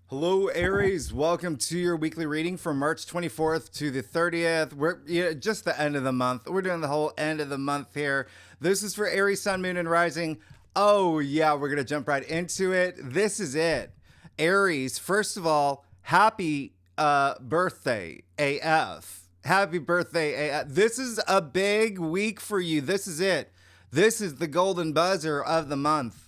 Hello, Aries. Welcome to your weekly reading from March 24th to the 30th. We're just the end of the month. We're doing the whole end of the month here. This is for Aries, Sun, Moon, and Rising. Oh, yeah, we're going to jump right into it. This is it. Aries, first of all, happy birthday, AF. Happy birthday, AF. This is a big week for you. This is it. This is the golden buzzer of the month.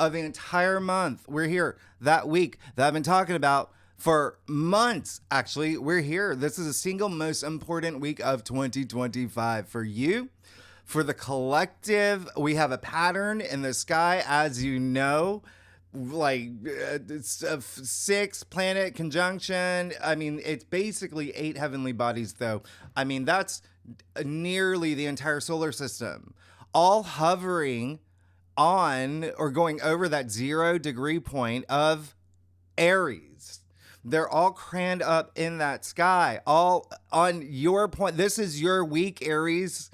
Of the entire month. We're here that week that I've been talking about for months. Actually, we're here. This is the single most important week of 2025 for you. For the collective, we have a pattern in the sky, as you know, like it's a 6 planet conjunction. I mean, it's basically 8 heavenly bodies, though. I mean, that's nearly the entire solar system, all hovering on or going over that 0 degree point of Aries. They're all crammed up in that sky, all on your point. This is your week, Aries.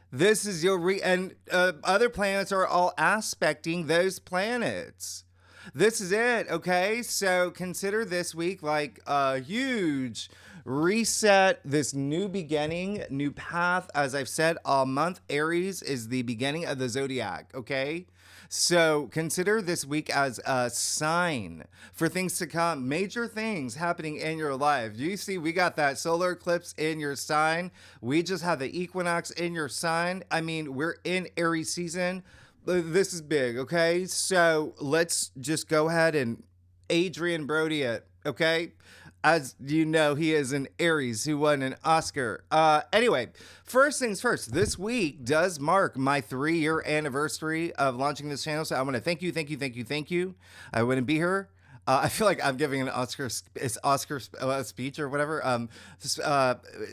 This is your and other planets are all aspecting those planets. This is it, okay? So consider this week like a huge reset, this new beginning, new path. As I've said all month, Aries is the beginning of the zodiac, okay? So consider this week as a sign for things to come, major things happening in your life. You see, we got that solar eclipse in your sign. We just have the equinox in your sign. I mean, we're in Aries season. This is big, okay? So let's just go ahead and Adrian Brody it, okay? As you know, he is an Aries who won an Oscar. Anyway, first things first, this week does mark my 3-year anniversary of launching this channel. So I want to thank you. I wouldn't be here. I feel like I'm giving an Oscar speech or whatever.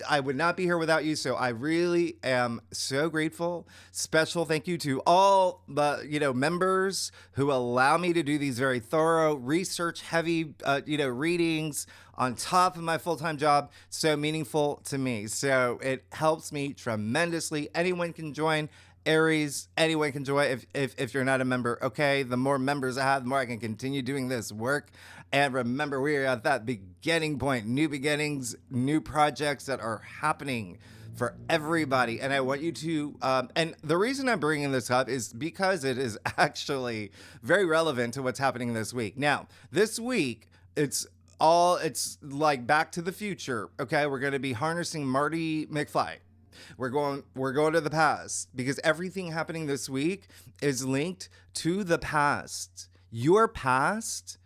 I would not be here without you. So I really am so grateful. Special thank you to all the members who allow me to do these very thorough, research heavy readings on top of my full-time job. So meaningful to me. So it helps me tremendously. Anyone can join. Aries, anyone can join if you're not a member, okay? The more members I have, the more I can continue doing this work. And remember, we are at that beginning point, new beginnings, new projects that are happening for everybody. And I want you to, and the reason I'm bringing this up is because it is actually very relevant to what's happening this week. Now, this week, it's like Back to the Future, okay? We're going to be harnessing Marty McFly. We're going to the past because everything happening this week is linked to the past. Your past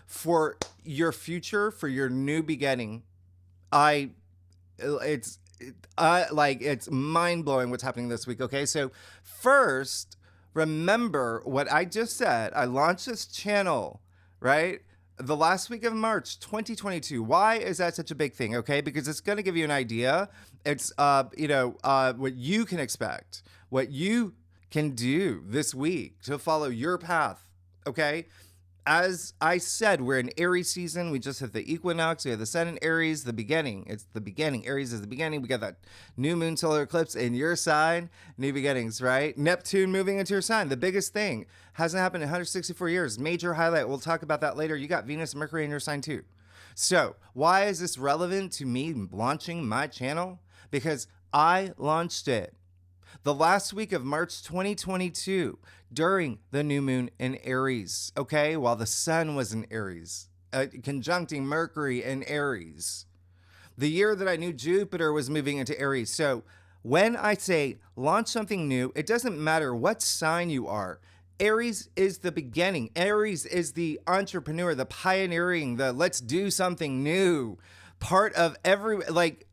for your future, for your new beginning. It's mind-blowing what's happening this week, okay? So first, remember what I just said. I launched this channel, right? The last week of March 2022. Why is that such a big thing? Okay, because it's going to give you an idea. It's what you can expect, what you can do this week to follow your path. Okay, as I said, we're in Aries season. We just hit the equinox. We have the sun in Aries, the beginning. It's the beginning. Aries is the beginning. We got that new moon solar eclipse in your sign. New beginnings, right? Neptune moving into your sign. The biggest thing hasn't happened in 164 years. Major highlight. We'll talk about that later. You got Venus and Mercury in your sign too. So why is this relevant to me launching my channel? Because I launched it the last week of March 2022 during the new moon in Aries, okay? While the sun was in Aries, conjuncting Mercury in Aries. The year that I knew Jupiter was moving into Aries. So when I say launch something new, it doesn't matter what sign you are. Aries is the beginning. Aries is the entrepreneur, the pioneering, the let's do something new part of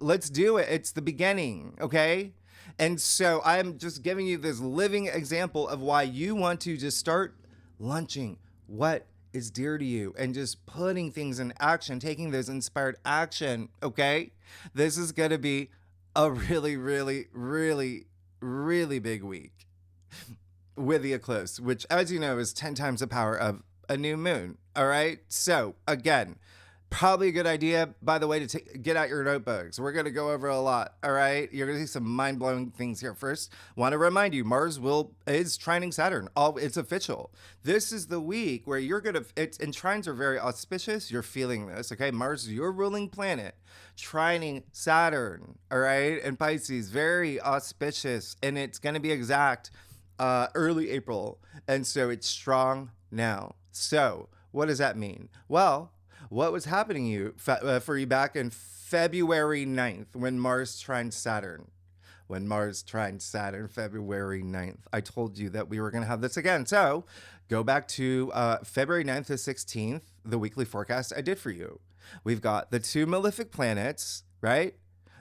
let's do it. It's the beginning, okay? And so I'm just giving you this living example of why you want to just start launching what is dear to you and just putting things in action, taking those inspired action, okay? This is going to be a really, really, really, really big week with the eclipse, which, as you know, is 10 times the power of a new moon, all right? So, again, Probably a good idea, by the way, to get out your notebooks. We're going to go over a lot, all right? You're going to see some mind-blowing things here. First, want to remind you, Mars is trining Saturn. It's official. This is the week where you're going to, and trines are very auspicious. You're feeling this, okay? Mars, your ruling planet, trining Saturn, all right? And Pisces, very auspicious, and it's going to be exact early April. And so it's strong now. So what does that mean? Well, what was happening for you back in February 9th when Mars trined Saturn? When Mars trined Saturn, February 9th. I told you that we were going to have this again. So go back to February 9th to 16th, the weekly forecast I did for you. We've got the two malefic planets, right?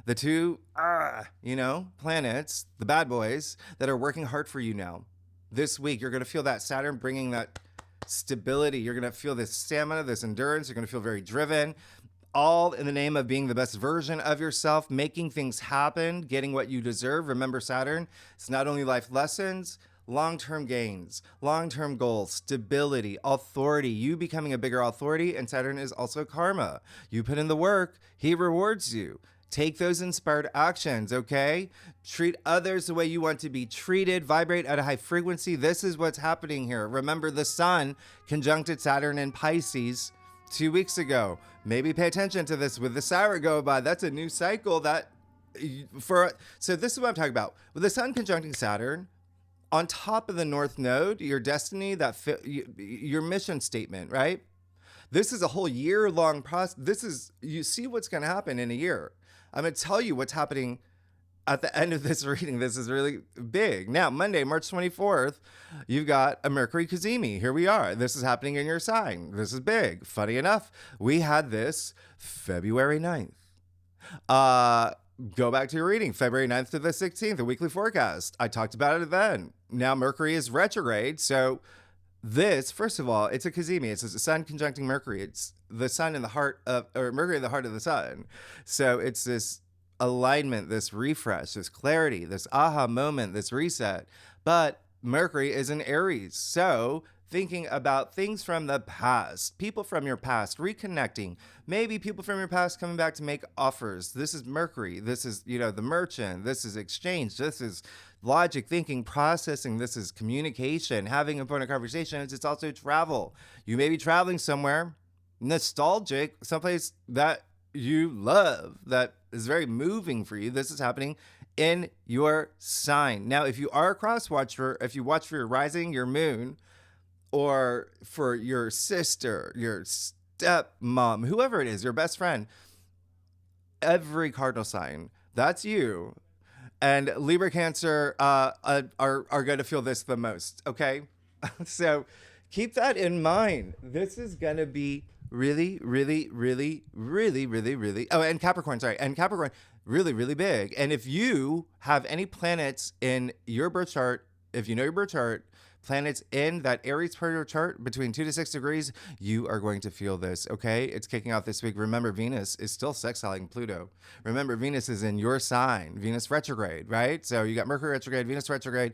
The two, planets, the bad boys that are working hard for you now. This week, you're going to feel that Saturn bringing that stability. You're going to feel this stamina, this endurance. You're going to feel very driven, all in the name of being the best version of yourself, making things happen, getting what you deserve. Remember, Saturn, it's not only life lessons, long-term gains, long-term goals, stability, authority, you becoming a bigger authority. And Saturn is also karma. You put in the work, he rewards you. Take those inspired actions, okay? Treat others the way you want to be treated. Vibrate at a high frequency. This is what's happening here. Remember, the Sun conjuncted Saturn in Pisces 2 weeks ago. Maybe pay attention to this with the Saturn go by. That's a new cycle so this is what I'm talking about. With the Sun conjuncting Saturn, on top of the North Node, your destiny, your mission statement, right? This is a whole year-long process. You see what's going to happen in a year. I'm going to tell you what's happening at the end of this reading. This is really big. Now, Monday, March 24th, you've got a Mercury Cazimi. Here we are. This is happening in your sign. This is big. Funny enough, we had this February 9th. Go back to your reading, February 9th to the 16th, the weekly forecast. I talked about it then. Now, Mercury is retrograde, so this, first of all, it's a Cazimi. It's a Sun conjuncting Mercury. It's the Sun in the heart of, or Mercury in the heart of the Sun. So it's this alignment, this refresh, this clarity, this aha moment, this reset. But Mercury is in Aries. So thinking about things from the past, people from your past, reconnecting, maybe people from your past coming back to make offers. This is Mercury. This is, the merchant. This is exchange. This is logic, thinking, processing. This is communication, having important conversations. It's also travel. You may be traveling somewhere nostalgic, someplace that you love, that is very moving for you. This is happening in your sign. Now, if you are a cross watcher, if you watch for your rising, your moon, or for your sister, your stepmom, whoever it is, your best friend, every cardinal sign, that's you. And Libra, Cancer are going to feel this the most, okay? So keep that in mind. This is going to be really, really, really, really, really, really, and Capricorn, really, really big. And if you have any planets in your birth chart, if you know your birth chart, planets in that Aries part of your chart between 2 to 6 degrees, you are going to feel this, okay? It's kicking off this week. Remember, Venus is still sextiling Pluto. Remember, Venus is in your sign, Venus retrograde, right? So you got Mercury retrograde, Venus retrograde,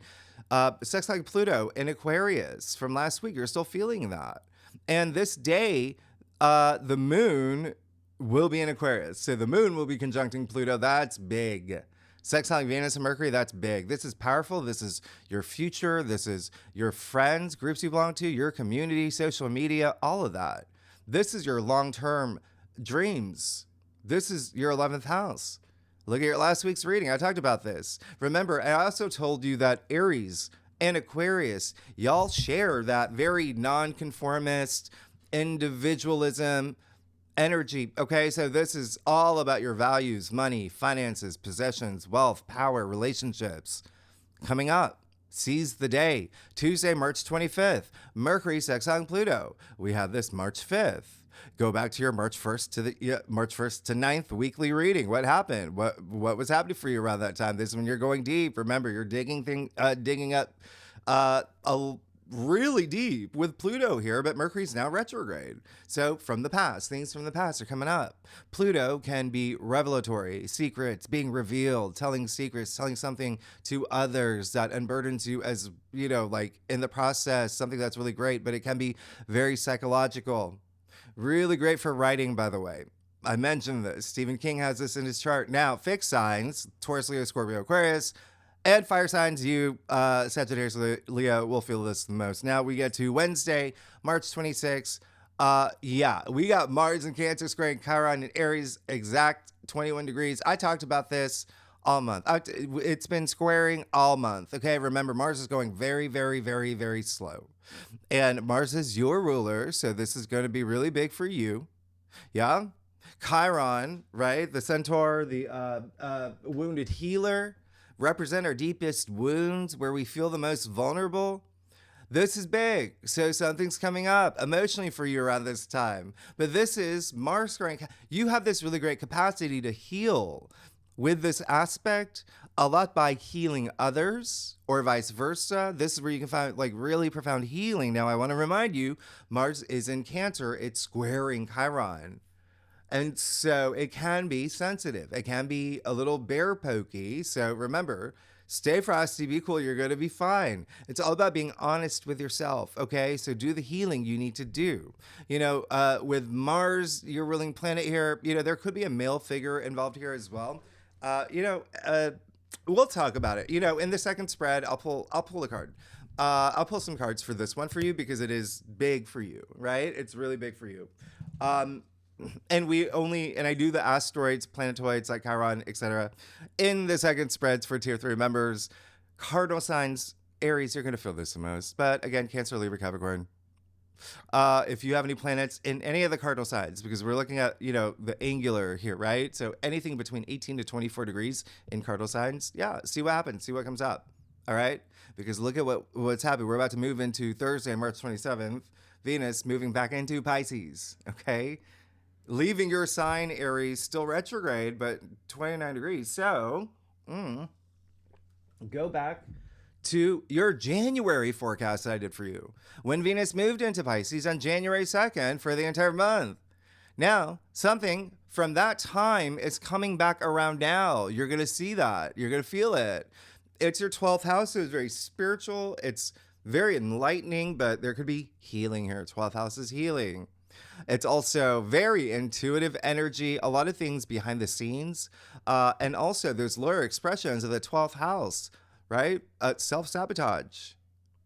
sextiling Pluto in Aquarius from last week. You're still feeling that. And this day, the moon will be in Aquarius. So the moon will be conjuncting Pluto. That's big. Sextiling Venus and Mercury, that's big. This is powerful. This is your future. This is your friends, groups you belong to, your community, social media, all of that. This is your long-term dreams. This is your 11th house. Look at your last week's reading. I talked about this. Remember, I also told you that Aries and Aquarius, y'all share that very nonconformist individualism energy. Okay, so this is all about your values, money, finances, possessions, wealth, power, relationships. Coming up, seize the day. Tuesday, March 25th, Mercury sextiling Pluto. We have this March 5th. Go back to your March 1st to 9th weekly reading. What happened? What was happening for you around that time? This is when you're going deep. Remember, you're digging up a really deep with Pluto here, but Mercury's now retrograde. So from the past, things from the past are coming up. Pluto can be revelatory, secrets being revealed, telling secrets, telling something to others that unburdens you as, like in the process, something that's really great, but it can be very psychological, Really great for writing, by the way. I mentioned this. Stephen King has this in his chart. Now, fixed signs, Taurus, Leo, Scorpio, Aquarius, and fire signs, you, Sagittarius, Leo, will feel this the most. Now we get to Wednesday, March 26th. Yeah, we got Mars in Cancer squaring Chiron in Aries, exact 21 degrees. I talked about this all month. It's been squaring all month. Okay, remember, Mars is going very, very, very, very slow. And Mars is your ruler, so this is going to be really big for you. Yeah? Chiron, right? The centaur, the wounded healer, represent our deepest wounds, where we feel the most vulnerable. This is big. So something's coming up emotionally for you around this time. But this is Mars squaring. You have this really great capacity to heal with this aspect, a lot by healing others or vice versa. This is where you can find like really profound healing. Now, I want to remind you, Mars is in Cancer. It's squaring Chiron. And so it can be sensitive. It can be a little bear pokey. So remember, stay frosty, be cool. You're going to be fine. It's all about being honest with yourself. Okay. So do the healing you need to do. You know, with Mars, your ruling planet here, you know, there could be a male figure involved here as well. We'll talk about it. You know, in the second spread, I'll pull a card. I'll pull some cards for this one for you because it is big for you, right? It's really big for you. And I do the asteroids, planetoids like Chiron, etc. in the second spreads for tier 3 members. Cardinal signs, Aries, you're going to feel this the most. But again, Cancer, Libra, Capricorn. If you have any planets in any of the cardinal signs, because we're looking at, you know, the angular here, right? So anything between 18 to 24 degrees in cardinal signs, yeah, see what happens, see what comes up. All right? Because look at what's happening. We're about to move into Thursday, March 27th. Venus moving back into Pisces, okay? Leaving your sign, Aries, still retrograde, but 29 degrees. So, go back to your January forecast that I did for you. When Venus moved into Pisces on January 2nd for the entire month. Now, something from that time is coming back around now. You're going to see that. You're going to feel it. It's your 12th house, so it's very spiritual. It's very enlightening, but there could be healing here. 12th house is healing. It's also very intuitive energy, a lot of things behind the scenes. And also there's lower expressions of the 12th house, right? Self-sabotage.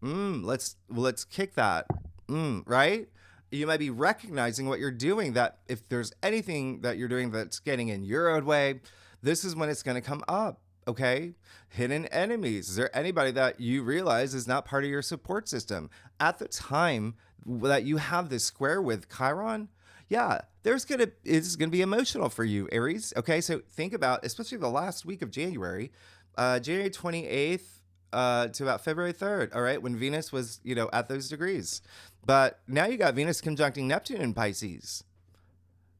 Let's kick that. Right? You might be recognizing what you're doing, that if there's anything that you're doing that's getting in your own way, this is when it's going to come up. Okay? Hidden enemies. Is there anybody that you realize is not part of your support system? At the time that you have this square with Chiron, yeah, it's gonna be emotional for you, Aries. Okay, so think about, especially the last week of January, January 28th to about February 3rd, all right, when Venus was, you know, at those degrees. But now you got Venus conjuncting Neptune in Pisces.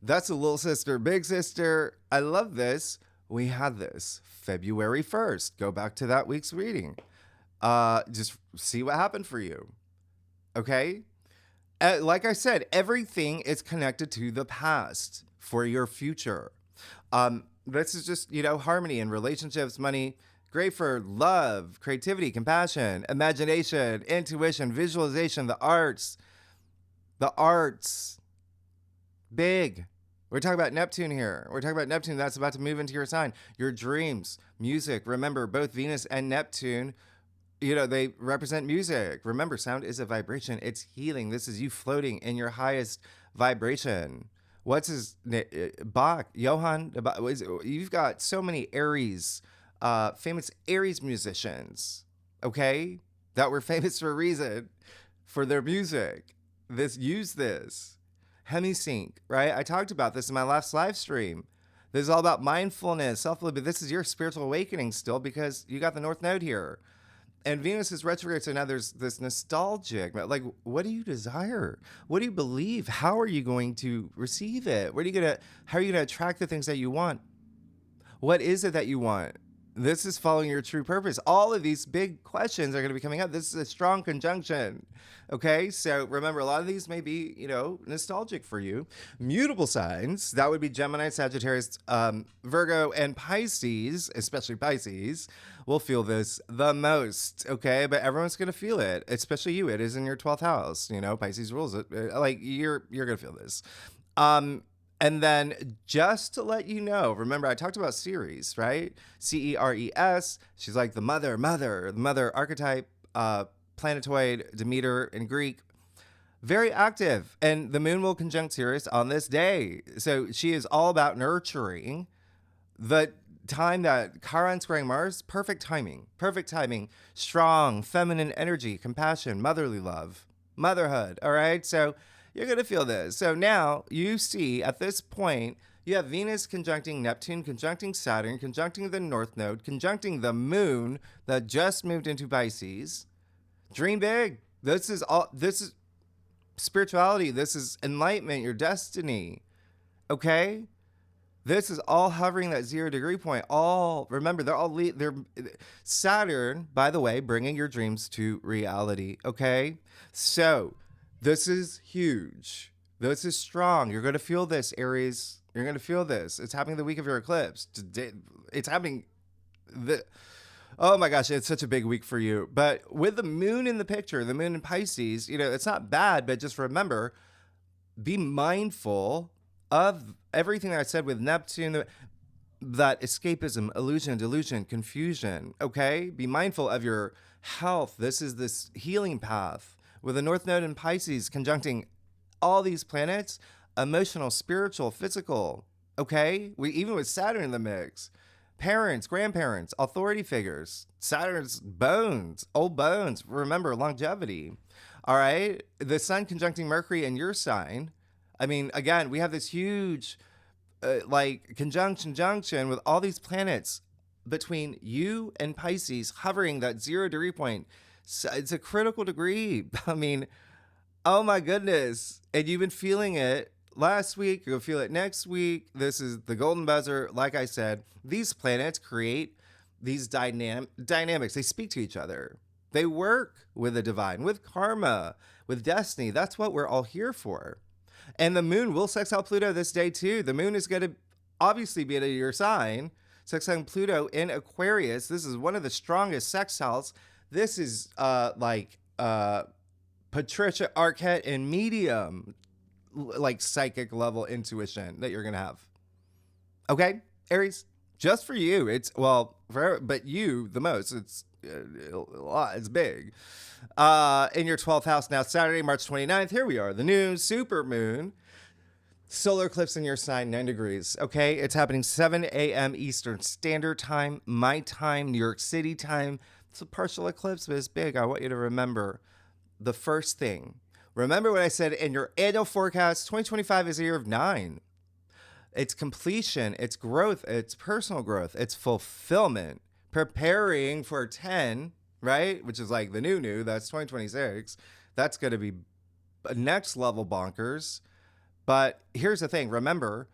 That's a little sister, big sister. I love this. We had this February 1st. Go back to that week's reading. Just see what happened for you. Okay? Like I said, everything is connected to the past for your future. This is just, you know, harmony in relationships, money. Great for love, creativity, compassion, imagination, intuition, visualization, the arts. The arts. Big. We're talking about Neptune here. We're talking about Neptune that's about to move into your sign. Your dreams, music. Remember, both Venus and Neptune, you know, they represent music. Remember, sound is a vibration. It's healing. This is you floating in your highest vibration. What's his name? Bach, Johann. You've got so many Aries, famous Aries musicians, okay, that were famous for a reason, for their music. Use this. Hemisync, right? I talked about this in my last live stream. This is all about mindfulness, self-love, but this is your spiritual awakening still because you got the North Node here. And Venus is retrograde, so now there's this nostalgic, like, what do you desire? What do you believe? How are you going to receive it? How are you going to attract the things that you want? What is it that you want? This is following your true purpose. All of these big questions are going to be coming up. This is a strong conjunction. Okay, so remember, a lot of these may be, nostalgic for you. Mutable signs, that would be Gemini, Sagittarius, Virgo, and Pisces, especially Pisces, will feel this the most, okay? But everyone's going to feel it, especially you. It is in your 12th house. Pisces rules it. Like, you're going to feel this. And then just to let you know, remember I talked about Ceres, right? Ceres. She's like the mother archetype, planetoid, Demeter in Greek. Very active. And the moon will conjunct Ceres on this day. So she is all about nurturing. The time that Chiron squaring Mars, perfect timing. Strong, feminine energy, compassion, motherly love, motherhood. All right. So you're going to feel this. So now you see at this point, you have Venus conjuncting Neptune, conjuncting Saturn, conjuncting the North Node, conjuncting the moon that just moved into Pisces. Dream big. This is spirituality. This is enlightenment, your destiny. Okay? This is all hovering that 0 degree point. Remember, they're Saturn, by the way, bringing your dreams to reality. Okay? So this is huge. This is strong. You're going to feel this, Aries. You're going to feel this. It's happening the week of your eclipse. It's happening. Oh my gosh, it's such a big week for you. But with the moon in the picture, the moon in Pisces, it's not bad, but just remember, be mindful of everything that I said with Neptune, that escapism, illusion, delusion, confusion. Okay? Be mindful of your health. This is this healing path. With the North Node in Pisces conjuncting all these planets, emotional, spiritual, physical, okay? Even with Saturn in the mix, parents, grandparents, authority figures, Saturn's bones, old bones, remember, longevity, all right? The sun conjuncting Mercury in your sign. I mean, again, we have this huge, conjunction with all these planets between you and Pisces hovering that 0 degree point. So it's a critical degree. I mean, oh my goodness. And you've been feeling it last week. You'll feel it next week. This is the golden buzzer. Like I said, these planets create these dynamics. They speak to each other. They work with the divine, with karma, with destiny. That's what we're all here for. And the moon will sextile Pluto this day too. The moon is going to obviously be in your sign. Sextiling Pluto in Aquarius. This is one of the strongest sextiles. This is Patricia Arquette in medium, like psychic level intuition that you're going to have. Okay, Aries, just for you. But you the most. It's a lot. It's big. In your 12th house now, Saturday, March 29th. Here we are, the new super moon. Solar eclipse in your sign, 9 degrees. Okay, it's happening 7 a.m. Eastern Standard Time, my time, New York City time. It's a partial eclipse, but it's big. I want you to remember the first thing. Remember what I said in your annual forecast. 2025 is a year of 9. It's completion, it's growth, it's personal growth, it's fulfillment. Preparing for 10, right? Which is like the new, that's 2026. That's going to be next level bonkers. But here's the thing. Remember,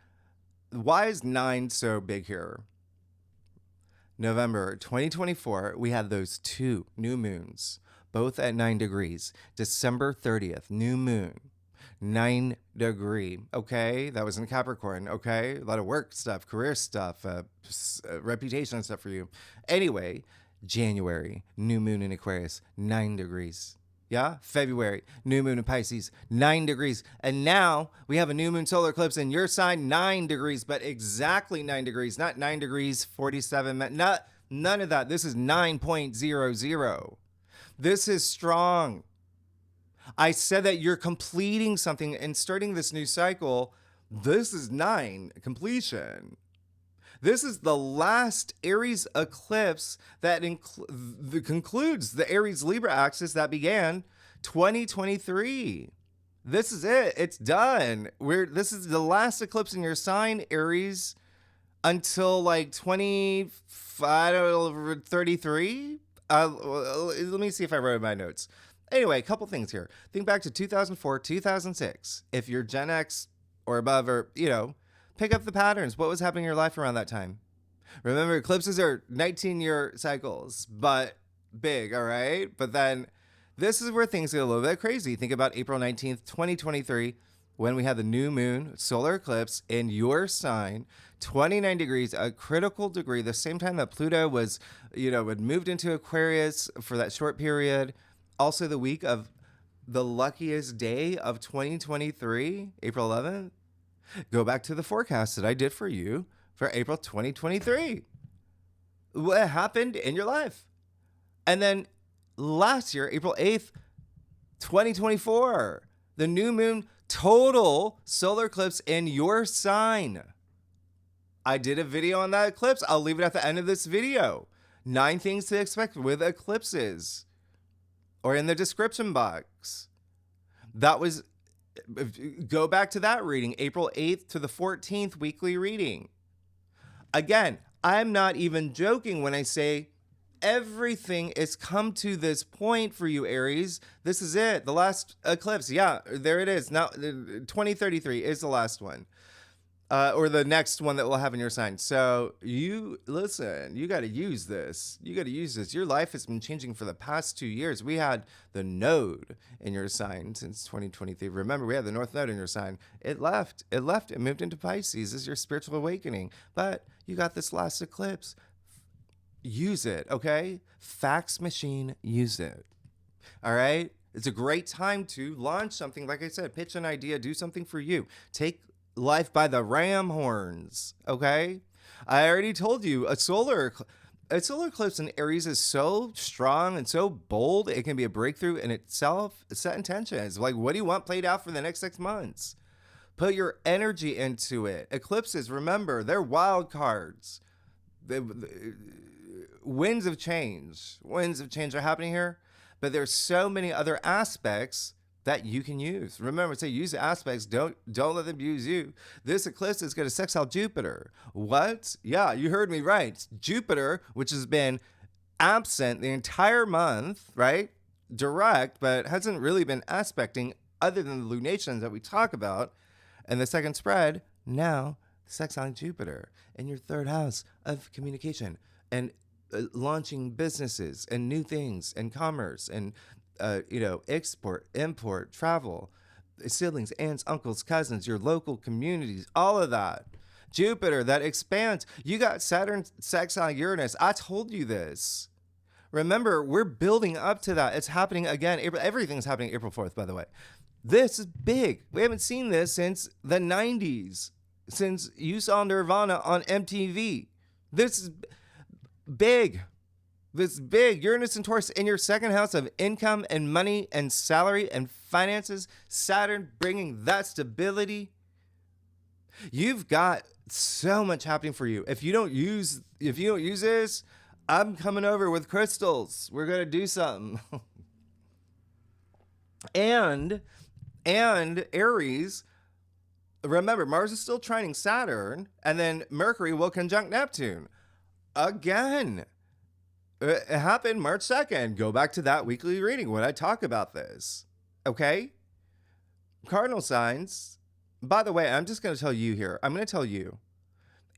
why is 9 so big here? November 2024, we had those 2 new moons, both at 9 degrees. December 30th, new moon, 9 degree. Okay, that was in Capricorn. Okay, a lot of work stuff, career stuff, reputation stuff for you. Anyway, January, new moon in Aquarius, 9 degrees. Yeah, February, new moon in Pisces, 9 degrees. And now we have a new moon solar eclipse in your sign, 9 degrees, but exactly 9 degrees, not 9 degrees, 47, none of that. This is 9.00. This is strong. I said that you're completing something and starting this new cycle. This is 9, completion. This is the last Aries eclipse that concludes the Aries Libra axis that began 2023. This is it. It's done. This is the last eclipse in your sign, Aries, until like 33. Let me see if I wrote in my notes. Anyway, a couple things here. Think back to 2004, 2006. If you're Gen X or above, or, pick up the patterns. What was happening in your life around that time? Remember, eclipses are 19-year cycles, but big, all right? But then this is where things get a little bit crazy. Think about April 19th, 2023, when we had the new moon solar eclipse in your sign, 29 degrees, a critical degree, the same time that Pluto was, had moved into Aquarius for that short period. Also the week of the luckiest day of 2023, April 11th. Go back to the forecast that I did for you for April 2023. What happened in your life? And then last year, April 8th, 2024, the new moon total solar eclipse in your sign. I did a video on that eclipse. I'll leave it at the end of this video. 9 things to expect with eclipses, or in the description box. That was, go back to that reading, April 8th to the 14th weekly reading. Again, I'm not even joking when I say everything has come to this point for you, Aries. This is it. The last eclipse. Yeah, there it is. Now, 2033 is the last one. Or the next one that we'll have in your sign. So you listen, you got to use this. You got to use this. Your life has been changing for the past 2 years. We had the node in your sign since 2023. Remember, we had the North Node in your sign. It left. It moved into Pisces. This is your spiritual awakening. But you got this last eclipse. Use it, okay? Fax machine, use it. All right? It's a great time to launch something. Like I said, pitch an idea, do something for you. Take life by the ram horns, okay? I already told you a solar eclipse in Aries is so strong and so bold, it can be a breakthrough in itself. Set intentions. Like, what do you want played out for the next 6 months? Put your energy into it. Eclipses, remember, they're wild cards. Winds of change are happening here, but there's so many other aspects that you can use. Remember, say use the aspects, don't let them use you. This eclipse is going to sextile Jupiter. What? Yeah, you heard me right. Jupiter, which has been absent the entire month, right? Direct, but hasn't really been aspecting other than the lunations that we talk about. And the second spread, now sextiling Jupiter in your third house of communication and launching businesses and new things and commerce and export, import, travel, siblings, aunts, uncles, cousins, your local communities, all of that. Jupiter, that expands. You got Saturn sextile Uranus. I told you this. Remember, we're building up to that. It's happening again. Everything's happening April 4th, by the way. This is big. We haven't seen this since the 90s, since you saw Nirvana on MTV. This is big. This big. Uranus and Taurus in your second house of income and money and salary and finances. Saturn bringing that stability. You've got so much happening for you. If you don't use this, I'm coming over with crystals. We're gonna do something. and Aries, remember, Mars is still trining Saturn, and then Mercury will conjunct Neptune again. It happened March 2nd. Go back to that weekly reading when I talk about this. Okay? Cardinal signs. By the way, I'm just going to tell you here. I'm going to tell you,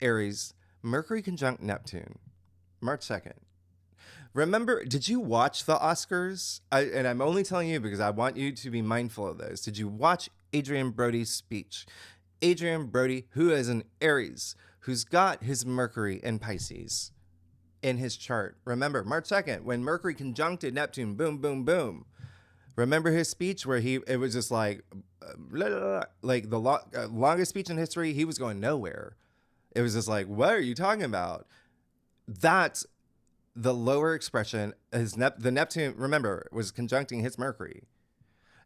Aries, Mercury conjunct Neptune, March 2nd. Remember, did you watch the Oscars? And I'm only telling you because I want you to be mindful of this. Did you watch Adrian Brody's speech? Adrian Brody, who is an Aries, who's got his Mercury in Pisces in his chart. Remember, March 2nd, when Mercury conjuncted Neptune, boom, boom, boom. Remember his speech where it was just like the longest speech in history. He was going nowhere. It was just like, what are you talking about? That's the lower expression. The Neptune, remember, was conjuncting his Mercury.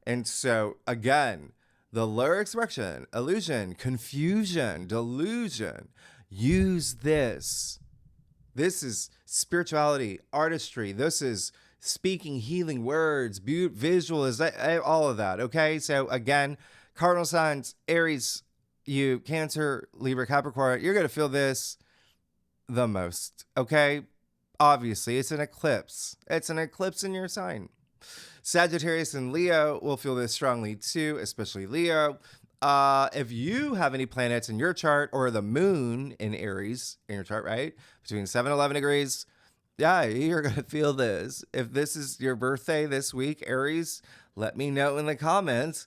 And so, again, the lower expression, illusion, confusion, delusion. Use this. This is spirituality, artistry. This is speaking healing words, visualization, all of that. Okay. So again, cardinal signs, Aries, you, Cancer, Libra, Capricorn, you're going to feel this the most. Okay. Obviously, it's an eclipse. It's an eclipse in your sign. Sagittarius and Leo will feel this strongly too, especially Leo. If you have any planets in your chart or the moon in Aries in your chart, right? Between 7 and 11 degrees, yeah, you're going to feel this. If this is your birthday this week, Aries, let me know in the comments.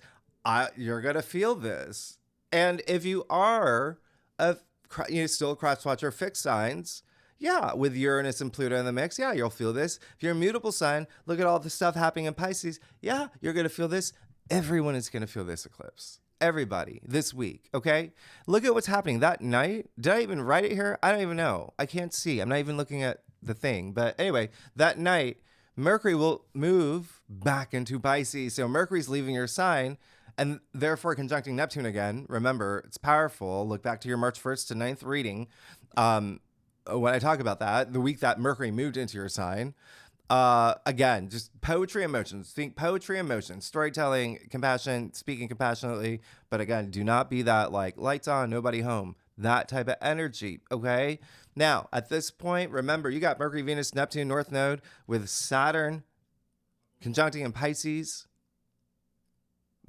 You're going to feel this. And if you are still a cross watcher fixed signs, yeah, with Uranus and Pluto in the mix, yeah, you'll feel this. If you're a mutable sign, look at all the stuff happening in Pisces. Yeah, you're going to feel this. Everyone is going to feel this eclipse. Everybody this week, okay? Look at what's happening that night. Did I even write it here? I don't even know. I can't see. I'm not even looking at the thing. But anyway, that night, Mercury will move back into Pisces. So Mercury's leaving your sign and therefore conjuncting Neptune again. Remember, it's powerful. Look back to your March 1st to 9th reading. When I talk about that, the week that Mercury moved into your sign, again, just poetry, emotions. Think poetry, emotions, storytelling, compassion, speaking compassionately. But again, do not be that like lights on, nobody home, that type of energy. Okay. Now, at this point, remember, you got Mercury, Venus, Neptune, North Node with Saturn conjuncting in Pisces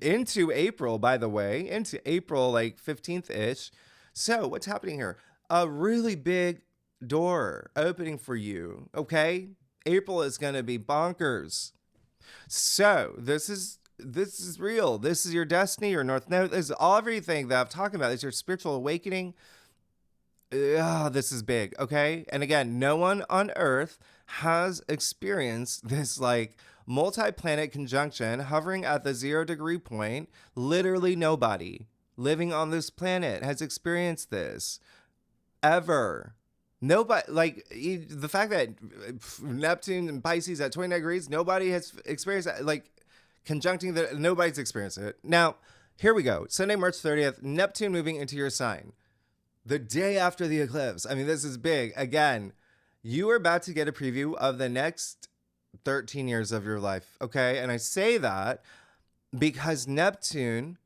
into April, by the way, into April, like 15th ish. So what's happening here? A really big door opening for you. Okay. April is going to be bonkers. So this is real. This is your destiny, your North Node. This is everything that I'm talking about. This is your spiritual awakening. This is big. Okay. And again, no one on Earth has experienced this like multi-planet conjunction hovering at the 0 degree point. Literally nobody living on this planet has experienced this ever. Nobody, like the fact that Neptune and Pisces at 29 degrees, nobody has experienced that, like conjuncting that, nobody's experienced it. Now, here we go. Sunday, March 30th, Neptune moving into your sign. The day after the eclipse. I mean, this is big. Again, you are about to get a preview of the next 13 years of your life, okay? And I say that because Neptune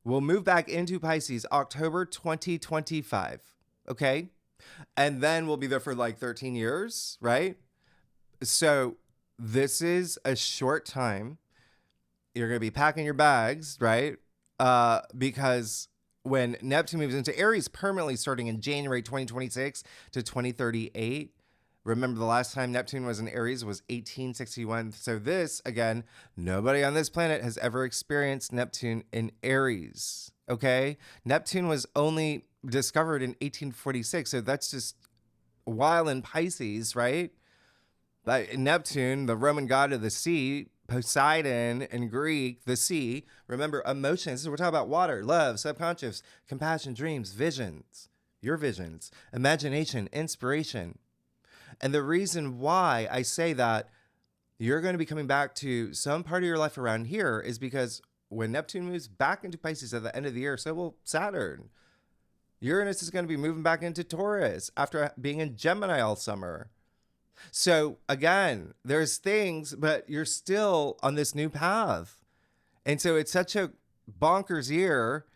will move back into Pisces October 2025, okay? And then we'll be there for like 13 years, right? So this is a short time. You're going to be packing your bags, right? Because when Neptune moves into Aries permanently starting in January 2026 to 2038, remember the last time Neptune was in Aries was 1861. So this, again, nobody on this planet has ever experienced Neptune in Aries, okay? Neptune was only discovered in 1846, so that's just a while in Pisces, right? But Neptune, the Roman god of the sea, Poseidon in Greek, the sea. Remember, emotions. We're talking about water, love, subconscious, compassion, dreams, visions, your visions, imagination, inspiration. And the reason why I say that you're going to be coming back to some part of your life around here is because when Neptune moves back into Pisces at the end of the year, so will Saturn. Uranus is going to be moving back into Taurus after being in Gemini all summer. So again, there's things, but you're still on this new path. And so it's such a bonkers year.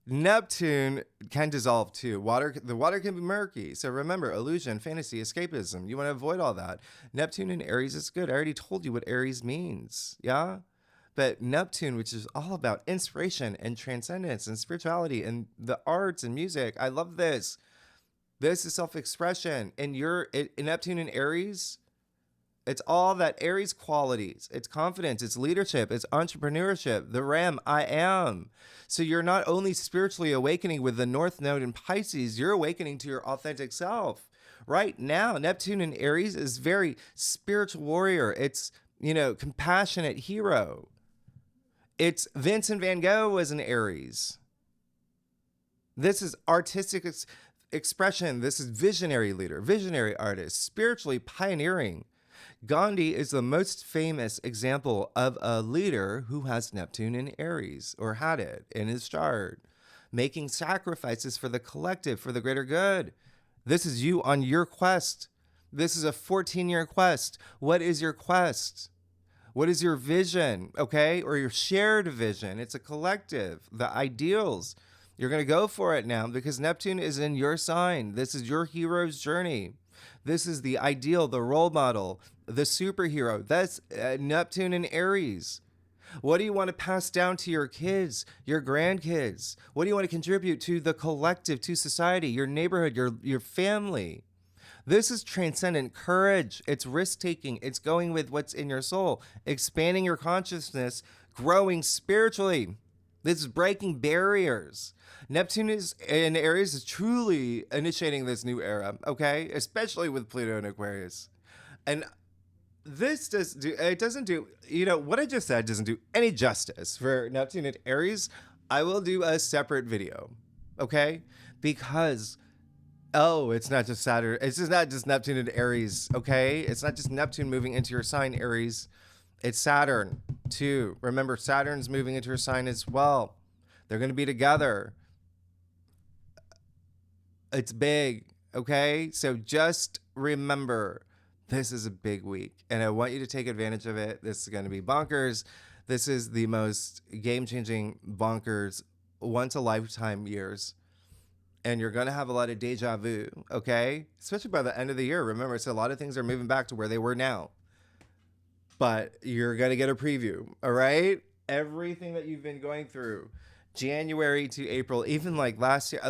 Neptune can dissolve too. The water can be murky. So remember, illusion, fantasy, escapism. You want to avoid all that. Neptune in Aries is good. I already told you what Aries means. Yeah? But Neptune, which is all about inspiration and transcendence and spirituality and the arts and music. I love this. This is self-expression. And in Neptune in Aries, it's all that Aries qualities. It's confidence, it's leadership, it's entrepreneurship, the Ram, I am. So you're not only spiritually awakening with the North Node in Pisces, you're awakening to your authentic self. Right now, Neptune in Aries is very spiritual warrior. It's, compassionate hero. It's Vincent van Gogh was an Aries. This is artistic expression. This is visionary leader, visionary artist, spiritually pioneering. Gandhi is the most famous example of a leader who has Neptune in Aries, or had it in his chart, making sacrifices for the collective, for the greater good. This is you on your quest. This is a 14-year quest. What is your quest? What is your vision, okay? Or your shared vision? It's a collective, the ideals. You're going to go for it now because Neptune is in your sign. This is your hero's journey. This is the ideal, the role model, the superhero. That's Neptune in Aries. What do you want to pass down to your kids, your grandkids? What do you want to contribute to the collective, to society, your neighborhood, your family? This is transcendent courage. It's risk taking. It's going with what's in your soul, expanding your consciousness, growing spiritually. This is breaking barriers. Neptune is in Aries is truly initiating this new era, okay? Especially with Pluto and Aquarius. And this doesn't do, what I just said doesn't do any justice for Neptune and Aries. I will do a separate video, okay? Because it's not just Saturn. It's just not just Neptune and Aries, okay? It's not just Neptune moving into your sign, Aries. It's Saturn, too. Remember, Saturn's moving into your sign as well. They're going to be together. It's big, okay? So just remember, this is a big week, and I want you to take advantage of it. This is going to be bonkers. This is the most game-changing bonkers, once-a-lifetime years. And you're going to have a lot of deja vu, okay? Especially by the end of the year. Remember, so a lot of things are moving back to where they were now. But you're going to get a preview, all right? Everything that you've been going through, January to April, even like last year,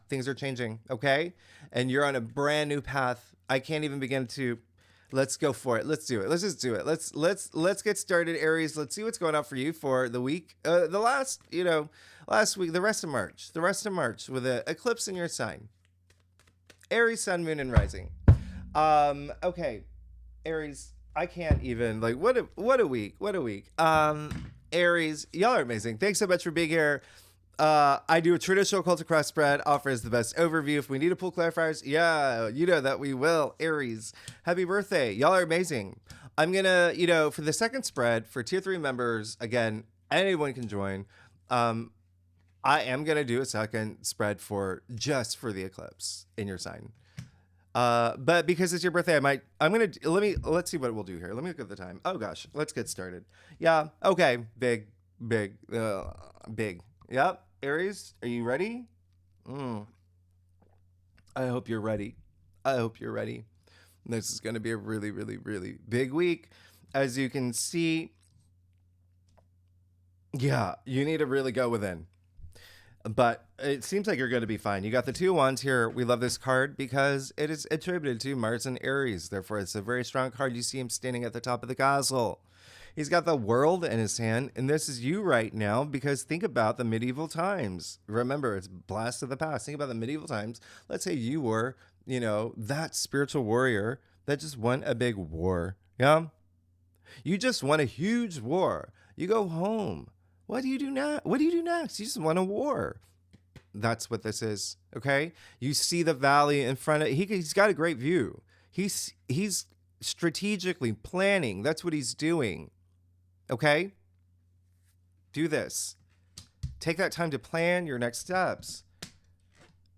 things are changing, okay? And you're on a brand new path. I can't even begin to. Let's go for it. Let's do it. Let's just do it. Let's get started, Aries. Let's see what's going on for you for the week. Last week, the rest of March with an eclipse in your sign. Aries, sun, moon, and rising. Okay, Aries. I can't even what a week. Aries, y'all are amazing. Thanks so much for being here. I do a traditional cultic cross spread, offers the best overview. If we need to pull clarifiers, yeah, you know that we will. Aries, happy birthday. Y'all are amazing. I'm going to, for the second spread for tier 3 members, again, anyone can join. I am going to do a second spread for the eclipse in your sign. But because it's your birthday, let's see what we'll do here. Let me look at the time. Oh gosh, let's get started. Yeah. Okay. Big. Yep. Aries, are you ready? I hope you're ready. This is going to be a really, really, really big week. As you can see, yeah, you need to really go within. But it seems like you're going to be fine. You got the 2 wands here. We love this card because it is attributed to Mars and Aries. Therefore, it's a very strong card. You see him standing at the top of the castle. He's got the world in his hand, and this is you right now because think about the medieval times. Remember, it's blast of the past. Think about the medieval times. Let's say you were, that spiritual warrior that just won a big war. Yeah? You just won a huge war. You go home. What do you do now? What do you do next? You just won a war. That's what this is, okay? You see the valley in front of he's got a great view. He's strategically planning. That's what he's doing. Okay? Do this. Take that time to plan your next steps.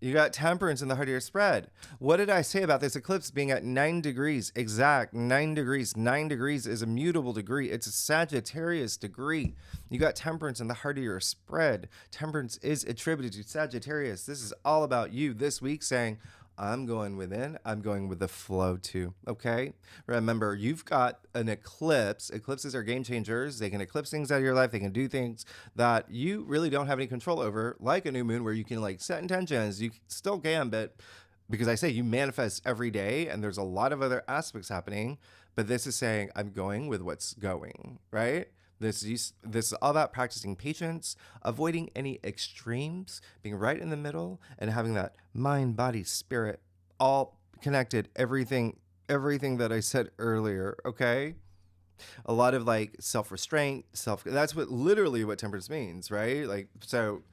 You got temperance in the heart of your spread. What did I say about this eclipse being at 9 degrees? Exact 9 degrees. 9 degrees is a mutable degree. It's a Sagittarius degree. You got temperance in the heart of your spread. Temperance is attributed to Sagittarius. This is all about you this week saying, I'm going within. I'm going with the flow too. Okay? Remember, you've got an eclipse. Eclipses are game changers. They can eclipse things out of your life. They can do things that you really don't have any control over, like a new moon where you can set intentions. You still can, but because I say you manifest every day and there's a lot of other aspects happening, but this is saying I'm going with what's going, right? This is all about practicing patience, avoiding any extremes, being right in the middle, and having that mind, body, spirit all connected. Everything that I said earlier, okay? A lot of self-restraint, that's literally what temperance means, right? So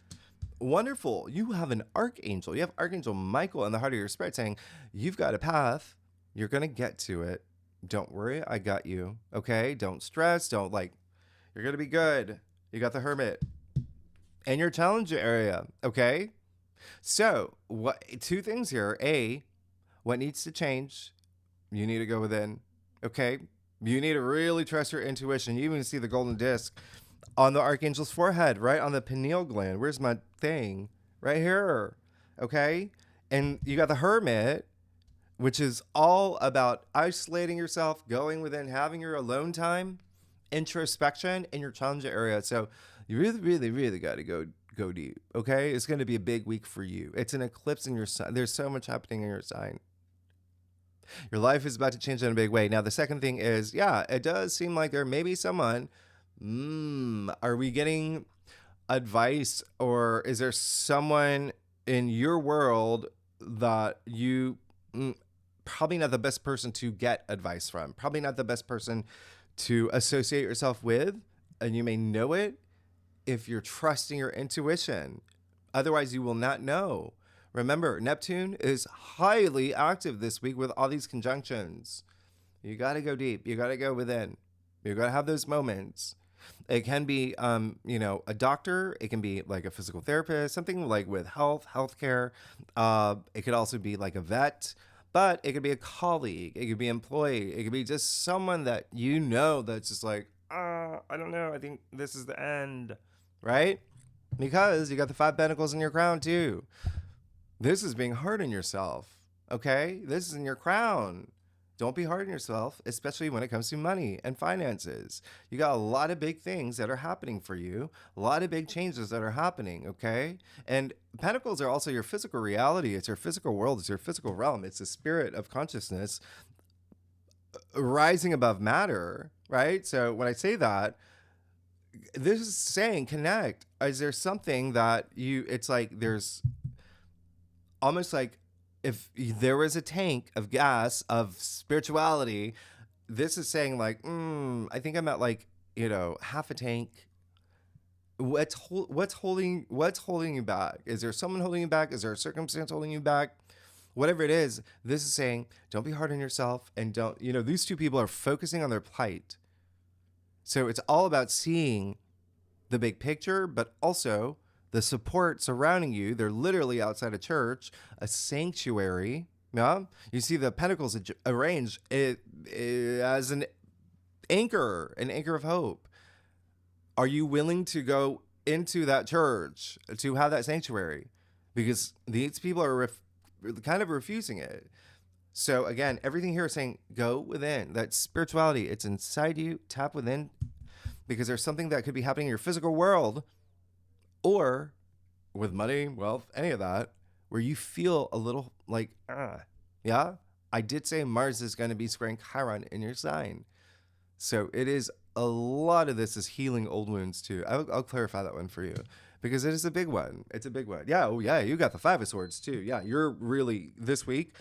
wonderful. You have an archangel. You have Archangel Michael in the heart of your spirit saying, you've got a path. You're going to get to it. Don't worry. I got you. Okay? Don't stress. Don't you're going to be good. You got the Hermit and your challenger area. Okay. So 2 things here. A, what needs to change? You need to go within. Okay. You need to really trust your intuition. You even see the golden disc on the Archangel's forehead, right on the pineal gland. Where's my thing? Right here. Okay. And you got the Hermit, which is all about isolating yourself, going within, having your alone time. introspection in your challenge area. So you really, really, really got to go deep. Okay, it's going to be a big week for you. It's an eclipse in your sign. There's so much happening in your sign. Your life is about to change in a big way. Now, the second thing is, yeah, it does seem like there may be someone. Are we getting advice, or is there someone in your world that you probably not the best person to get advice from, probably not the best person to associate yourself with, and you may know it if you're trusting your intuition. Otherwise, you will not know. Remember, Neptune is highly active this week with all these conjunctions. You got to go deep. You got to go within. You got to have those moments. It can be, a doctor. It can be like a physical therapist, something like with healthcare. It could also be like a vet, but it could be a colleague. It could be an employee. It could be just someone that you know that's just like, I don't know. I think this is the end, right? Because you got the 5 pentacles in your crown too. This is being hard on yourself, okay? This is in your crown. Don't be hard on yourself, especially when it comes to money and finances. You got a lot of big things that are happening for you, a lot of big changes that are happening, okay? And pentacles are also your physical reality. It's your physical world. It's your physical realm. It's the spirit of consciousness rising above matter, right? So when I say that, this is saying connect. Is there something that it's like there's almost like if there was a tank of gas of spirituality, this is saying like, I think I'm at like, half a tank. What's holding you back? Is there someone holding you back? Is there a circumstance holding you back? Whatever it is, this is saying, don't be hard on yourself, and don't, these two people are focusing on their plight. So it's all about seeing the big picture, but also the support surrounding you. They're literally outside a church, a sanctuary. Yeah, you see the pentacles arranged as an anchor of hope. Are you willing to go into that church to have that sanctuary? Because these people are kind of refusing it. So again, everything here is saying go within. That spirituality, it's inside you. Tap within, because there's something that could be happening in your physical world, or with money, wealth, any of that, where you feel a little like, yeah. I did say Mars is going to be squaring Chiron in your sign. So it is, a lot of this is healing old wounds too. I'll clarify that one for you, because it is a big one. It's a big one. Yeah. Oh yeah. You got the 5 of Swords too. Yeah. You're really this week.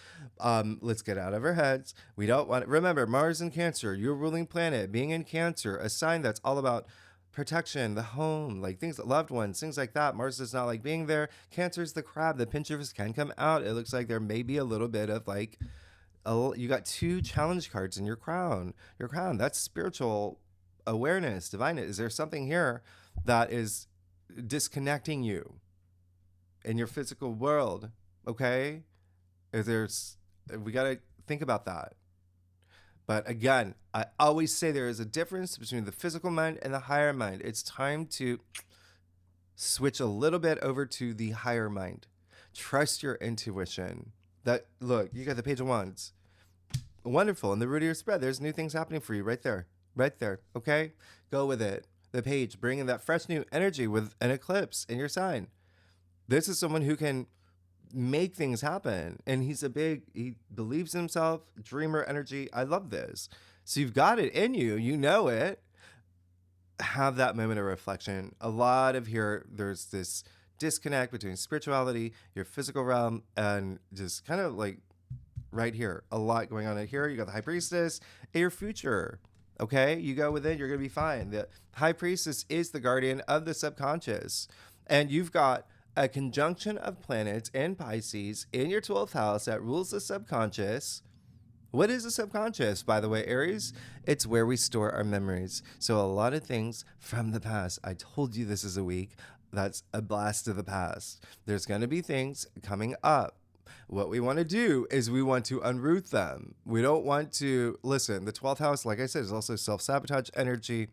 Let's get out of our heads. We don't want, remember Mars in Cancer, your ruling planet being in Cancer, a sign that's all about protection, the home, like things, loved ones, things like that. Mars does not like being there. Cancer's the crab. The pinchers can come out. It looks like there may be a little bit of like, you got 2 challenge cards in your crown. Your crown, that's spiritual awareness, divineness. Is there something here that is disconnecting you in your physical world? Okay, we got to think about that. But again, I always say there is a difference between the physical mind and the higher mind. It's time to switch a little bit over to the higher mind. Trust your intuition. That, look, you got the Page of Wands. Wonderful. In the root of your spread, there's new things happening for you right there. Right there. Okay? Go with it. The Page, bringing that fresh new energy with an eclipse in your sign. This is someone who can make things happen. And he believes in himself, dreamer energy. I love this. So you've got it in you. You know it. Have that moment of reflection. A lot of here, there's this disconnect between spirituality, your physical realm, and just kind of like right here, a lot going on in here. You got the High Priestess and your future. Okay, you go within, you're gonna be fine. The High Priestess is the guardian of the subconscious, and you've got a conjunction of planets in Pisces in your 12th house that rules the subconscious. What is the subconscious, by the way, Aries? It's where we store our memories. So a lot of things from the past. I told you this is a week that's a blast of the past. There's going to be things coming up. What we want to do is we want to unroot them. We don't want to, listen, the 12th house, like I said, is also self-sabotage energy.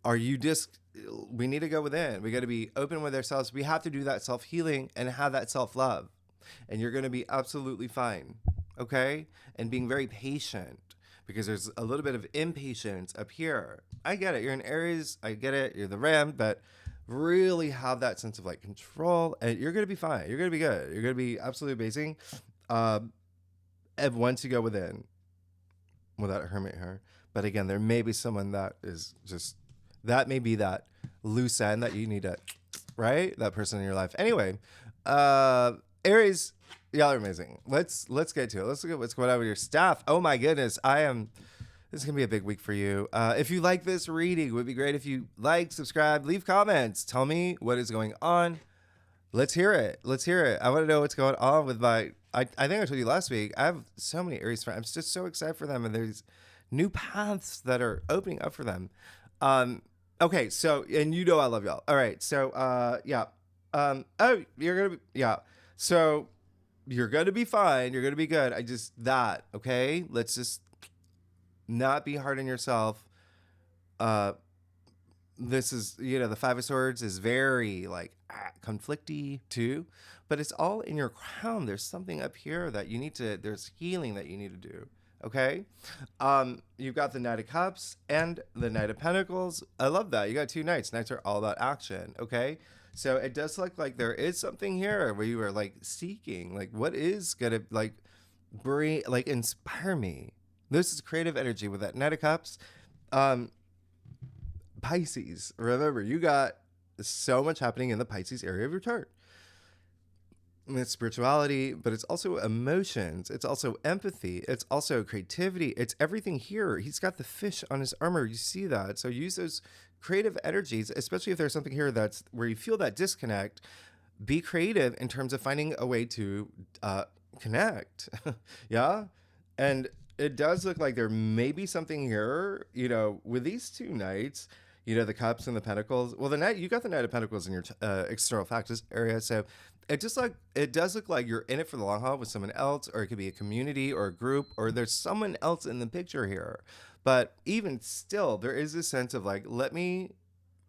We need to go within. We got to be open with ourselves. We have to do that self-healing and have that self-love. And you're going to be absolutely fine. Okay? And being very patient. because there's a little bit of impatience up here. I get it. You're an Aries. I get it. You're the Ram, but really have that sense of like control, and you're gonna be fine. You're gonna be good. You're gonna be absolutely amazing. And once you go within, without hermit here, but again, there may be someone that is just that may be that loose end that you need to, right? That person in your life. Anyway, Aries, y'all are amazing. Let's get to it. Let's look at what's going on with your staff. Oh my goodness, this is gonna be a big week for you. If you like this reading, it would be great if you like, subscribe, leave comments. Tell me what is going on. Let's hear it. I want to know what's going on with my. I think I told you last week. I have so many Aries friends. I'm just so excited for them, and there's new paths that are opening up for them. Okay, so and you know I love y'all. All right, so yeah. Oh, you're gonna be So you're gonna be fine. You're gonna be good. Okay. Let's just not be hard on yourself. This is, the Five of Swords is very like conflicty too, but it's all in your crown. There's something up here that there's healing that you need to do. Okay. You've got the Knight of Cups and the Knight of Pentacles. I love that. You got two knights. Knights are all about action. Okay. So it does look like there is something here where you are like seeking, like what is gonna like inspire me. This is creative energy with that Knight of Cups. Pisces, remember, you got so much happening in the Pisces area of your chart. It's spirituality, but it's also emotions. It's also empathy. It's also creativity. It's everything here. He's got the fish on his armor. You see that. So use those creative energies, especially if there's something here that's where you feel that disconnect. Be creative in terms of finding a way to connect. Yeah. And it does look like there may be something here, with these two knights, the Cups and the Pentacles. Well, you got the Knight of Pentacles in your external factors area. So it does look like you're in it for the long haul with someone else, or it could be a community or a group, or there's someone else in the picture here. But even still, there is this sense of like,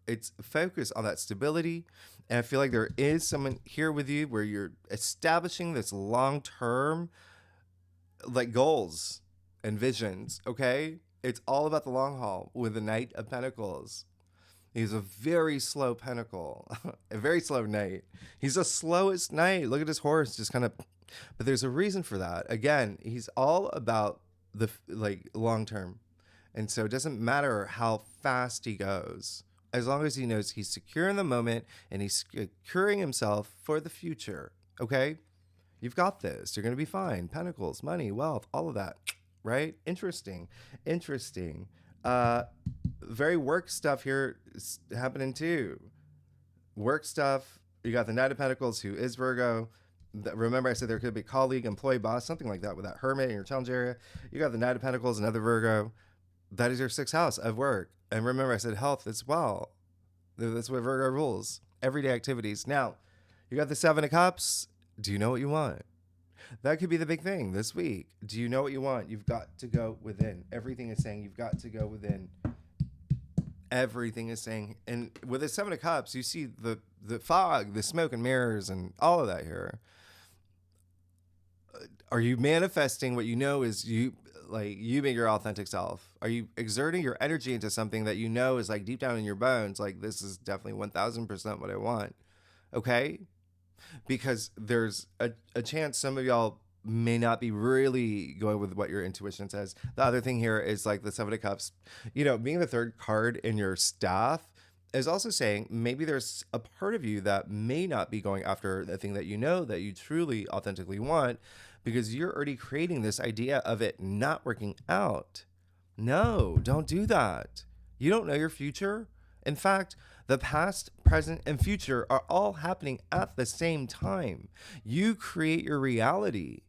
it's focus on that stability. And I feel like there is someone here with you where you're establishing this long-term like goals and visions. Okay. It's all about the long haul with the Knight of Pentacles. He's a very slow pentacle, a very slow knight. He's the slowest knight. Look at his horse, just kind of. But there's a reason for that. Again, he's all about the long term, and so it doesn't matter how fast he goes, as long as he knows he's secure in the moment and he's securing himself for the future. Okay, you've got this. You're gonna be fine. Pentacles, money, wealth, all of that. Right? Interesting. Very work stuff here is happening too. Work stuff. You got the Knight of Pentacles, who is Virgo. Remember I said there could be colleague, employee, boss, something like that with that Hermit in your challenge area. You got the Knight of Pentacles, another Virgo. That is your sixth house of work. And remember I said health as well. That's what Virgo rules. Everyday activities. Now, you got the Seven of Cups. Do you know what you want? That could be the big thing this week. Do you know what you want? You've got to go within. Everything is saying you've got to go within. Everything is saying. And with the Seven of Cups, you see the fog, the smoke and mirrors and all of that here. Are you manifesting what you know is you being your authentic self? Are you exerting your energy into something that you know is like deep down in your bones? Like, this is definitely 1000% what I want. Okay? Because there's a chance some of y'all may not be really going with what your intuition says. The other thing here is like the Seven of Cups, being the third card in your staff is also saying maybe there's a part of you that may not be going after the thing that that you truly authentically want, because you're already creating this idea of it not working out. No, don't do that. You don't know your future. In fact, the past, present, and future are all happening at the same time. You create your reality.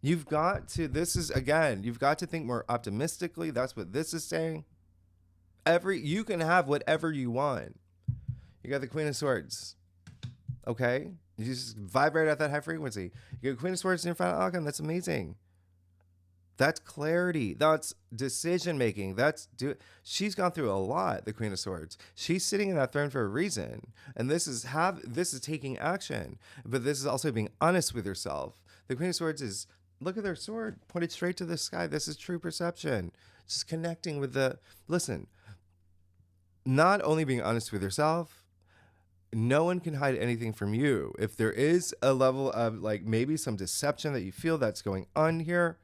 You've got to think more optimistically. That's what this is saying. You can have whatever you want. You got the Queen of Swords. Okay? You just vibrate at that high frequency. You got Queen of Swords in your final outcome. That's amazing. That's clarity. That's decision making. She's gone through a lot, the Queen of Swords. She's sitting in that throne for a reason. And this is taking action. But this is also being honest with yourself. The Queen of Swords is Look at their sword pointed straight to the sky. This is true perception. Just connecting with the. Listen, not only being honest with yourself, no one can hide anything from you. If there is a level of like maybe some deception that you feel that's going on here,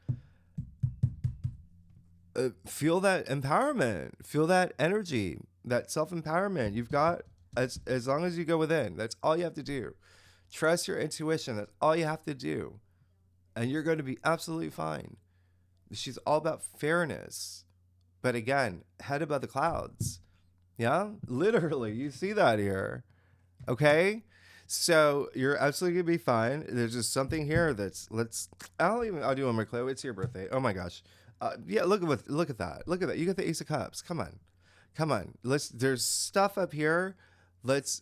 feel that empowerment, feel that energy, that self-empowerment. You've got, as long as you go within, that's all you have to do. Trust your intuition. That's all you have to do. And you're going to be absolutely fine. She's all about fairness. But again, head above the clouds. Yeah, literally, you see that here. Okay, so you're absolutely gonna be fine. There's just something here that's I'll do one more clue. It's your birthday. Oh my gosh, yeah. Look at that. Look at that. You got the Ace of Cups. Come on, come on. There's stuff up here. Let's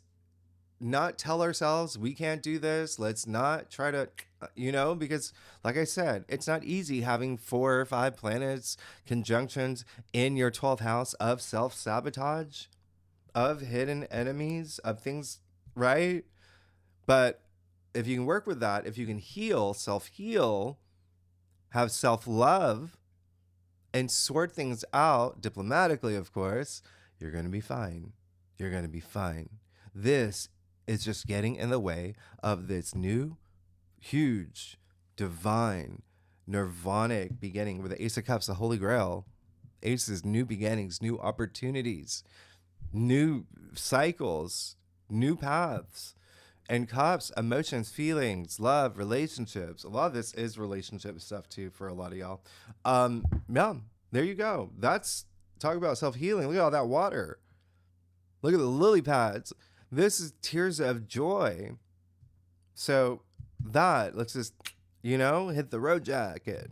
not tell ourselves we can't do this. Let's not try to, because like I said, it's not easy having 4 or 5 planets conjunctions in your 12th house of self-sabotage, of hidden enemies, of things, right? But if you can work with that, if you can heal, self-heal, have self-love, and sort things out diplomatically, of course, you're going to be fine. You're going to be fine. This is just getting in the way of this new, huge, divine, nirvanic beginning with the Ace of Cups, the Holy Grail. Ace is new beginnings, new opportunities, new cycles, new paths. And Cups, emotions, feelings, love, relationships. A lot of this is relationship stuff too for a lot of y'all. Yeah, there you go. That's talk about self-healing. Look at all that water. Look at the lily pads. This is tears of joy. So let's just, hit the road jacket.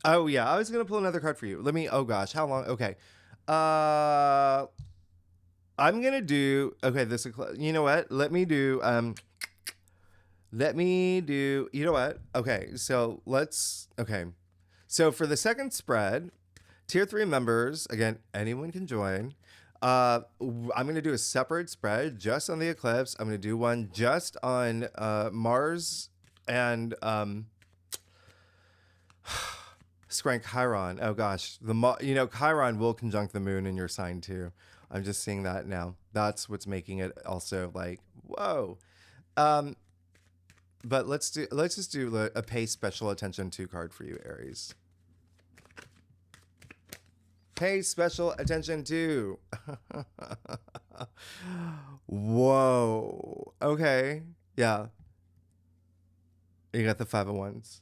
Oh yeah, I was gonna pull another card for you. Oh gosh, how long? Okay. I'm gonna do, you know what? Let me do, you know what? Okay, so So for the second spread, tier 3 members, again, anyone can join. I'm going to do a separate spread just on the eclipse. I'm going to do one just on Mars and squaring Chiron. Oh gosh, Chiron will conjunct the moon in your sign too. I'm just seeing that now. That's what's making it also like whoa. But let's just do a pay special attention to card for you, Aries. Pay special attention to. Whoa. Okay. Yeah. You got the 5 of Wands.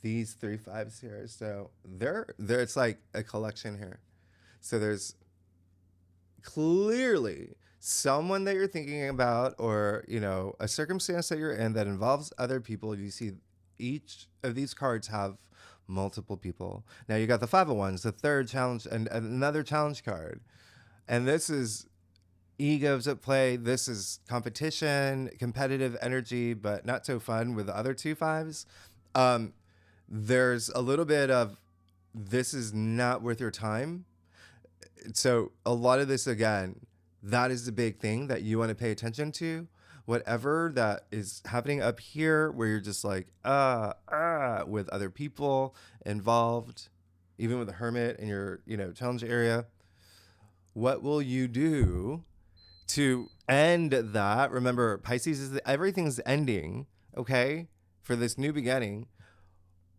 These 3 5s here. So they're it's like a collection here. So there's clearly someone that you're thinking about, or a circumstance that you're in that involves other people. You see each of these cards have multiple people. Now you got the 5 of Wands, the third challenge, and another challenge card. And this is egos at play. This is competition, competitive energy, but not so fun with the other 2 5s. There's a little bit of this is not worth your time. So a lot of this, again, that is the big thing that you want to pay attention to. Whatever that is happening up here where you're just like, with other people involved, even with the Hermit in your, challenge area, what will you do to end that? Remember, Pisces everything's ending, okay, for this new beginning.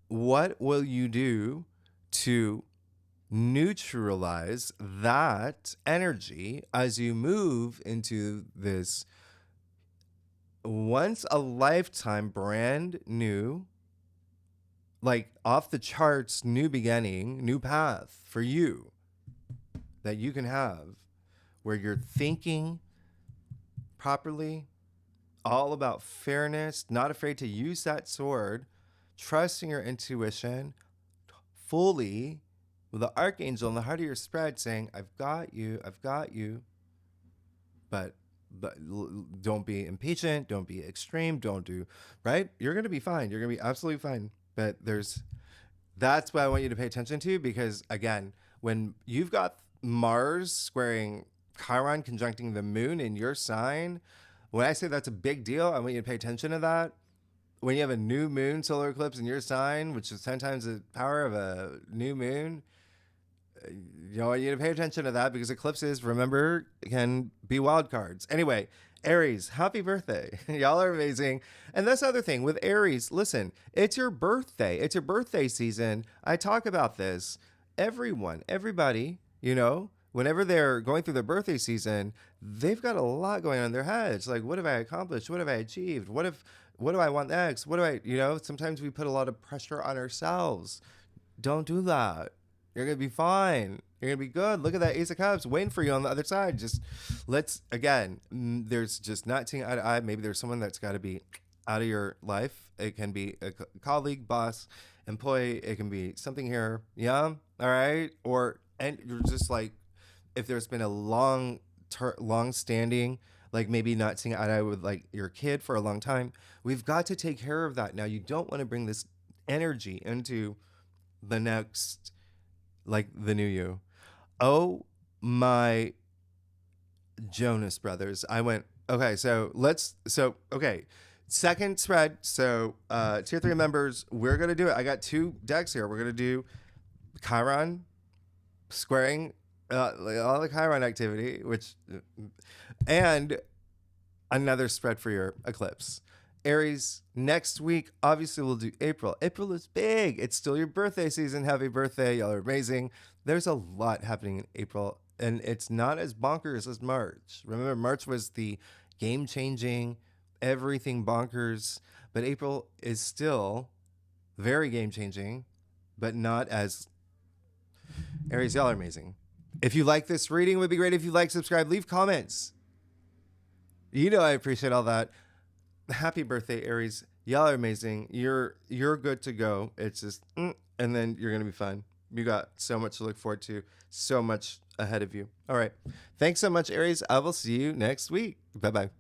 What will you do to neutralize that energy as you move into this once a lifetime, brand new, like off the charts, new beginning, new path for you that you can have, where you're thinking properly, all about fairness, not afraid to use that sword, trusting your intuition fully, with the archangel in the heart of your spread saying, I've got you, but don't be impatient, don't be extreme, don't do, right? You're going to be fine. You're going to be absolutely fine. But that's what I want you to pay attention to, because again, when you've got Mars squaring Chiron conjuncting the moon in your sign, when I say that's a big deal, I want you to pay attention to that. when you have a new moon solar eclipse in your sign, which is 10 times the power of a new moon, you know, you need to pay attention to that because eclipses, remember, can be wild cards. Anyway, Aries, happy birthday. Y'all are amazing. And that's the other thing with Aries, listen, it's your birthday. It's your birthday season. I talk about this. Everyone, everybody, you know, whenever they're going through their birthday season, they've got a lot going on in their heads. Like, what have I accomplished? What have I achieved? What do I want next? What do I, you know, sometimes we put a lot of pressure on ourselves. Don't do that. You're going to be fine. You're going to be good. Look at that Ace of Cups waiting for you on the other side. Just again, there's just not seeing eye to eye. Maybe there's someone that's got to be out of your life. It can be a colleague, boss, employee. It can be something here. Yeah. All right. And you're just like, if there's been a long standing, like maybe not seeing eye to eye with like your kid for a long time, we've got to take care of that. Now, you don't want to bring this energy into the next, like the new you. Oh my Jonas Brothers. I went, okay, okay. Second spread. So tier 3 members, we're going to do it. I got 2 decks here. We're going to do Chiron squaring like all the Chiron activity, and another spread for your eclipse. Aries, next week, obviously we'll do April. April is big. It's still your birthday season. Happy birthday. Y'all are amazing. There's a lot happening in April, and it's not as bonkers as March. Remember, March was the game-changing, everything bonkers, but April is still very game-changing, but not as... Aries, y'all are amazing. If you like this reading, it would be great if you like, subscribe, leave comments. You know I appreciate all that. Happy birthday, Aries. Y'all are amazing. You're good to go. It's just, and then you're going to be fine. You got so much to look forward to, so much ahead of you. All right. Thanks so much, Aries. I will see you next week. Bye-bye.